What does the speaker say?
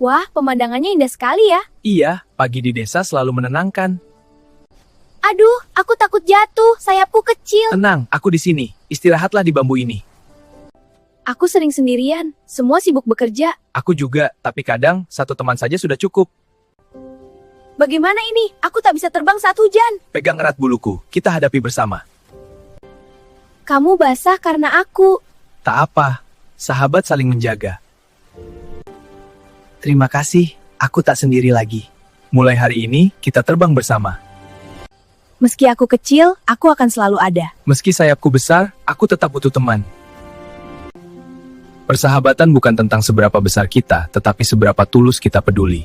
Wah, pemandangannya indah sekali ya. Iya, pagi di desa selalu menenangkan. Aduh, aku takut jatuh. Sayapku kecil. Tenang, aku di sini. Istirahatlah di bambu ini. Aku sering sendirian. Semua sibuk bekerja. Aku juga, tapi kadang satu teman saja sudah cukup. Bagaimana ini? Aku tak bisa terbang saat hujan. Pegang erat buluku, kita hadapi bersama. Kamu basah karena aku. Tak apa, sahabat saling menjaga. Terima kasih, aku tak sendiri lagi. Mulai hari ini, kita terbang bersama. Meski aku kecil, aku akan selalu ada. Meski sayapku besar, aku tetap butuh teman. Persahabatan bukan tentang seberapa besar kita, tetapi seberapa tulus kita peduli.